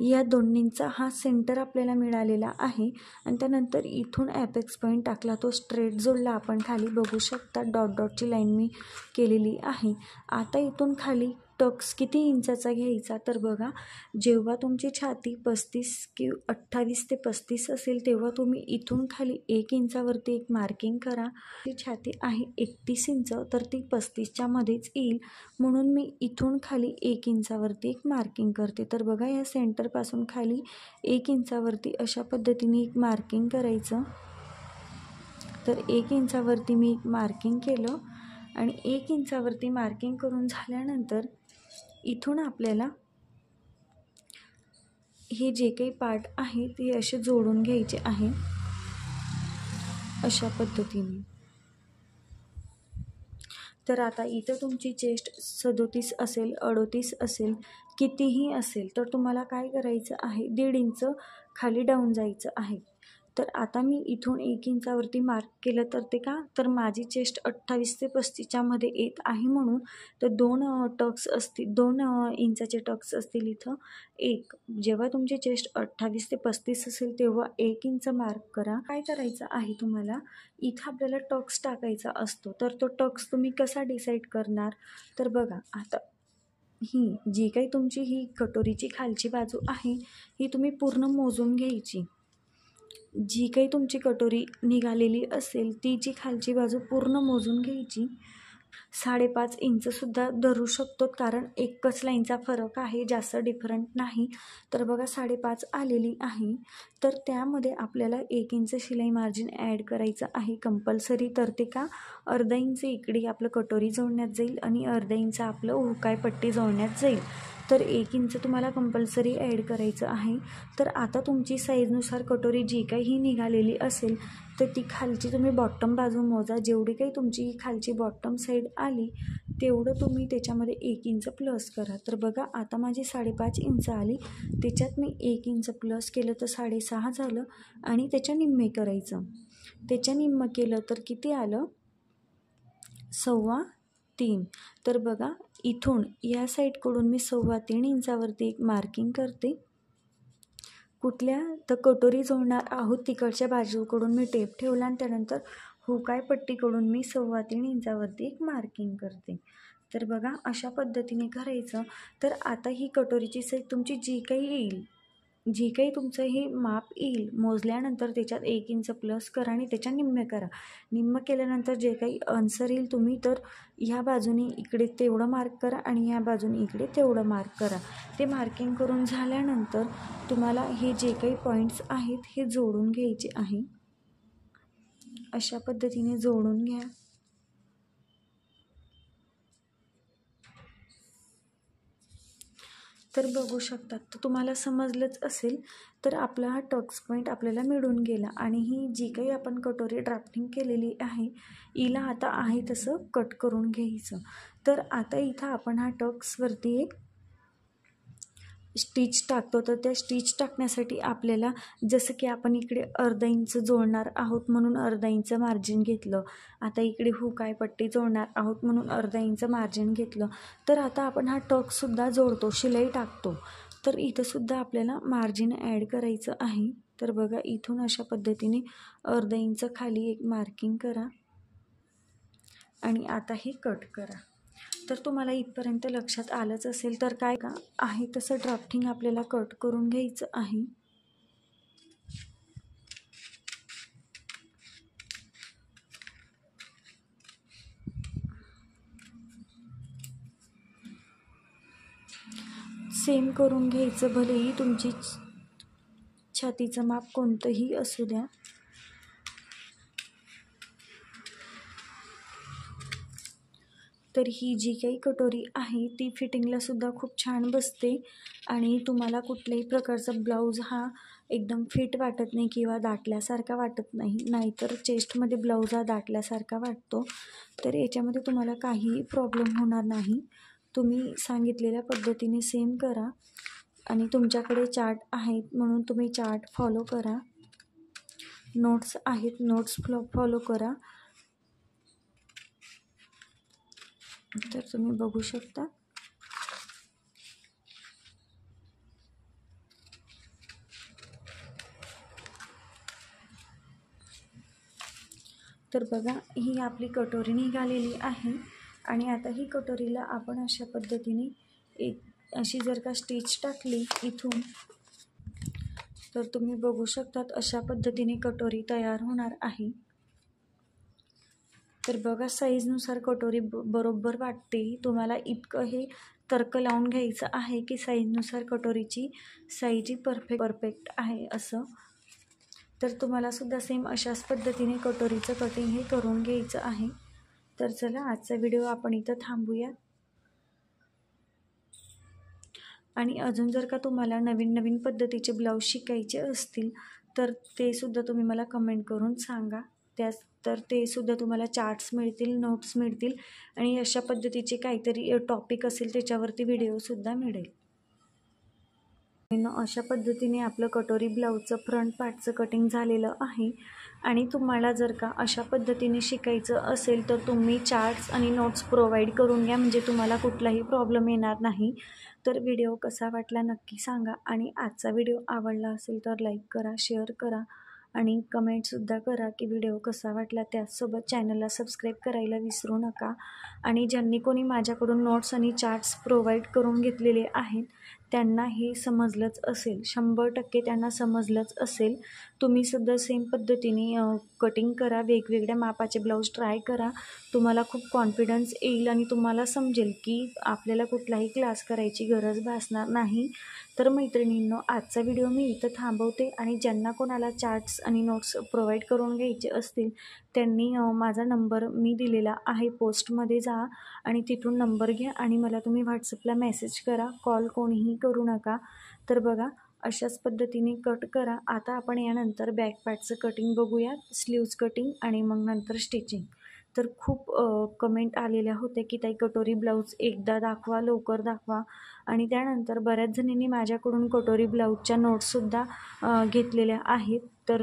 या दोन्हींचा हा सेंटर आपल्याला मिळालेला आहे. आणि त्यानंतर इथून ॲपेक्स पॉईंट टाकला, तो स्ट्रेट जोडला आपण खाली. बघू शकता डॉटची लाईन मी केलेली आहे. आता इथून खाली टक्स किती इंचाचा घ्यायचा, तर बघा, जेव्हा तुमची छाती 28 ते 35 असेल तेव्हा तुम्ही इथून खाली 1 इंचावरती एक मार्किंग करा. ती छाती आहे 31 इंच, तर ती 35च्या मध्येच येईल, म्हणून मी इथून खाली 1 इंचावरती एक मार्किंग करते. तर बघा, या सेंटरपासून खाली 1 इंचावरती अशा पद्धतीने एक मार्किंग करायचं. तर 1 इंचावरती मी एक मार्किंग केलं. आणि 1 इंचावरती मार्किंग करून झाल्यानंतर इथून आपल्याला हे जे काही पार्ट आहे ते असे जोडून घ्यायचे आहे अशा पद्धतीने. तर आता इथं तुमची चेस्ट 37 असेल, 38 असेल, कितीही असेल, तर तुम्हाला काय करायचं आहे, 1.5 इंच खाली डाऊन जायचं आहे. तर आता मी इथून 1 इंचावरती मार्क केलं, तर ते का, तर माझी चेस्ट 28 ते 35च्या मध्ये येत आहे म्हणून. तर 2 टक्स असतील, 2 इंचाचे टक्स असतील इथं. जेव्हा तुमची चेस्ट 28 ते 35 असेल तेव्हा 1 इंच मार्क करा. काय करायचं आहे तुम्हाला, इथं आपल्याला टक्स टाकायचा असतो. तर तो टक्स तुम्ही कसा डिसाईड करणार, तर बघा, आता ही जी काही तुमची ही कटोरीची खालची बाजू आहे, ही तुम्ही पूर्ण मोजून घ्यायची. जी काही तुमची कटोरी निघालेली असेल ती जी खालची बाजू पूर्ण मोजून घ्यायची. 5.5 इंचसुद्धा धरू शकतो, कारण एकच लाईनचा फरक आहे, जास्त डिफरंट नाही. तर बघा 5.5 आलेली आहे. तर त्यामध्ये आपल्याला 1 इंच शिलाई मार्जिन ॲड करायचं आहे कंपल्सरी. तर ते का, अर्धा इंच इकडे आपलं कटोरी जोडण्यात जाईल आणि अर्धा इंच आपलं हुकाय पट्टी जोडण्यात जाईल. तर 1 इंच तुम्हाला कंपल्सरी ॲड करायचं आहे. तर आता तुमची साईजनुसार कटोरी जी काही निघालेली असेल तर ती खालची तुम्ही बॉटम बाजू मोजा. जेवढी काही तुमची खालची बॉटम साईड आली तेवढं तुम्ही त्याच्यामध्ये 1 इंच प्लस करा. तर बघा आता माझी 5.5 इंच आली, त्याच्यात मी 1 इंच प्लस केलं तर 6.5 झालं आणि त्याच्या निम्मे करायचं. त्याच्या निम्मं केलं तर किती आलं, 3.25. तर बघा इथून या साईडकडून मी 3.25 इंचावरती एक मार्किंग करते. कुठल्या तर कटोरी जोडणार आहोत तिकडच्या बाजूकडून मी टेप ठेवला आणि त्यानंतर हुकाय पट्टीकडून मी 3.25 इंचावरती एक मार्किंग करते. तर बघा अशा पद्धतीने करायचं. तर आता ही कटोरीची साईज तुमची जी काही येईल, जी काही तुमचं हे माप येईल मोजल्यानंतर त्याच्यात 1 इंच प्लस करा आणि त्याच्या निम्मे करा. निम्मं केल्यानंतर जे काही आन्सर येईल तुम्ही तर ह्या बाजूने इकडे तेवढं मार्क करा आणि ह्या बाजूने इकडे तेवढं मार्क करा. ते मार्किंग करून झाल्यानंतर तुम्हाला हे जे काही पॉईंट्स आहेत हे जोडून घ्यायचे आहे. अशा पद्धतीने जोडून घ्या. तर बघू शकतात. तर तुम्हाला समजलंच असेल. तर आपला हा टक्स पॉईंट आपल्याला मिळून गेला आणि ही जी काही आपण कटोरी ड्राफ्टिंग केलेली आहे हिला आता आहे तसं कट करून घ्यायचं. तर आता इथं आपण हा टक्सवरती एक स्टिच टाकतो. तर त्या स्टिच टाकण्यासाठी आपल्याला जसं की आपण इकडे अर्धा इंच जोडणार आहोत म्हणून अर्धा इंच मार्जिन घेतलं. आता इकडे हुकाय पट्टी जोडणार आहोत म्हणून अर्धा इंच मार्जिन घेतलं. तर आता आपण हा टक्ससुद्धा जोडतो, शिलाई टाकतो. तर इथंसुद्धा आपल्याला मार्जिन ॲड करायचं आहे. तर बघा इथून अशा पद्धतीने अर्धा इंच खाली एक मार्किंग करा आणि आता हे कट करा. तर तुम्हाला इथपर्यंत लक्षात आलंच असेल. तर काय का आहे तसं ड्राफ्टिंग आपल्याला कट करून घ्यायचं आहे. सेम करून घ्यायचं, भलेही तुमची छातीचं माप कोणतंही असू द्या. तर ही जी काही कटोरी आहे ती फिटिंगलासुद्धा खूप छान बसते आणि तुम्हाला कुठल्याही प्रकारचा ब्लाऊज हा एकदम फिट वाटत नाही किंवा दाटल्यासारखा वाटत नाही. नाहीतर चेस्टमध्ये ब्लाऊज हा दाटल्यासारखा वाटतो. तर याच्यामध्ये तुम्हाला काहीही प्रॉब्लेम होणार नाही. तुम्ही सांगितलेल्या पद्धतीने सेम करा आणि तुमच्याकडे चार्ट आहेत म्हणून तुम्ही चार्ट फॉलो करा. नोट्स आहेत, नोट्स फॉलो करा. तर तुम्ही बघू शकता. तर बघा ही आपली कटोरी निघालेली आहे आणि आता ही कटोरीला आपण अशा पद्धतीने एक अशी जर का स्टिच टाकली इथून तर तुम्ही बघू शकतात अशा पद्धतीने कटोरी तयार होणार आहे. तर बघा साईजनुसार कटोरी बरोबर वाटते. तुम्हाला इतकं हे तर्क लावून घ्यायचं आहे की साईजनुसार कटोरीची साईज परफेक्ट आहे असं. तर तुम्हालासुद्धा सेम अशाच पद्धतीने कटोरीचं कटिंग हे करून घ्यायचं आहे. तर चला आजचा व्हिडिओ आपण इथं थांबूया. आणि अजून जर का तुम्हाला नवीन पद्धतीचे ब्लाऊज शिकायचे असतील तर ते सुद्धा तुम्ही मला कमेंट करून सांगा. तर ते सुद्धा तुम्हाला चार्ट्स मिळतील, नोट्स मिळतील आणि अशा पद्धतीचे काहीतरी टॉपिक असेल त्याच्यावरती व्हिडिओसुद्धा मिळेल. अशा पद्धतीने आपलं कटोरी ब्लाऊजचं फ्रंट पार्टचं कटिंग झालेलं आहे. आणि तुम्हाला जर का अशा पद्धतीने शिकायचं असेल तर तुम्ही चार्ट्स आणि नोट्स प्रोव्हाइड करून घ्या, म्हणजे तुम्हाला कुठलाही प्रॉब्लेम येणार नाही. तर व्हिडिओ कसा वाटला नक्की सांगा आणि आजचा व्हिडिओ आवडला असेल तर लाईक करा, शेअर करा आणि कमेंटसुद्धा करा की व्हिडिओ कसा वाटला. त्याचसोबत चॅनलला सबस्क्राईब करायला विसरू नका. आणि ज्यांनी कोणी माझ्याकडून नोट्स आणि चार्ट्स प्रोव्हाइड करून घेतलेले आहेत त्यांना हे समजलंच असेल, 100% त्यांना समजलंच असेल. तुम्हीसुद्धा सेम पद्धतीने कटिंग करा, वेगवेगळ्या मापाचे ब्लाऊज ट्राय करा. तुम्हाला खूप कॉन्फिडन्स येईल आणि तुम्हाला समजेल की आपल्याला कुठलाही क्लास करायची गरज भासणार नाही. तर मैत्रिणींनो, आजचा व्हिडिओ मी इथं थांबवते आणि ज्यांना कोणाला चार्ट्स आणि नोट्स प्रोव्हाइड करून घ्यायचे असतील त्यांनी माझा नंबर मी दिलेला आहे, पोस्टमध्ये जा आणि तिथून नंबर घ्या आणि मला तुम्ही व्हॉट्सअपला मेसेज करा. कॉल कोणीही करू नका. तर बघा, अशाच पद्धतीने कट करा. आता आपण यानंतर बॅक पार्टचं कटिंग बघूया, स्लीव्ज कटिंग आणि मग नंतर स्टिचिंग. तर खूप कमेंट आलेल्या होत्या की ताई कटोरी ब्लाऊज एकदा दाखवा, लवकर दाखवा. आणि त्यानंतर बऱ्याच जणींनी माझ्याकडून कटोरी ब्लाऊजच्या नोट्ससुद्धा घेतलेल्या आहेत. तर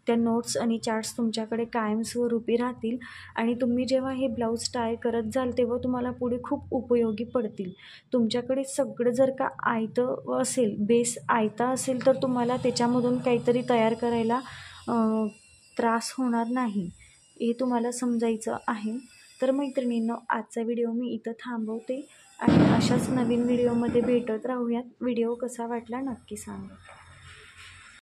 त्या नोट्स आणि चार्ट्स तुमच्याकडे कायमस्वरूपी राहतील आणि तुम्ही जेव्हा हे ब्लाऊज ट्राय करत जाल तेव्हा तुम्हाला पुढे खूप उपयोगी पडतील. तुमच्याकडे सगळं जर का आयतं असेल, बेस आयता असेल, तर तुम्हाला त्याच्यामधून काहीतरी तयार करायला त्रास होणार नाही, हे तुम्हाला समजायचं आहे. तर मैत्रिणींनो, आजचा व्हिडिओ मी इथं थांबवते आणि अशाच नवीन व्हिडिओमध्ये भेटत राहूयात. व्हिडिओ कसा वाटला नक्की सांगा.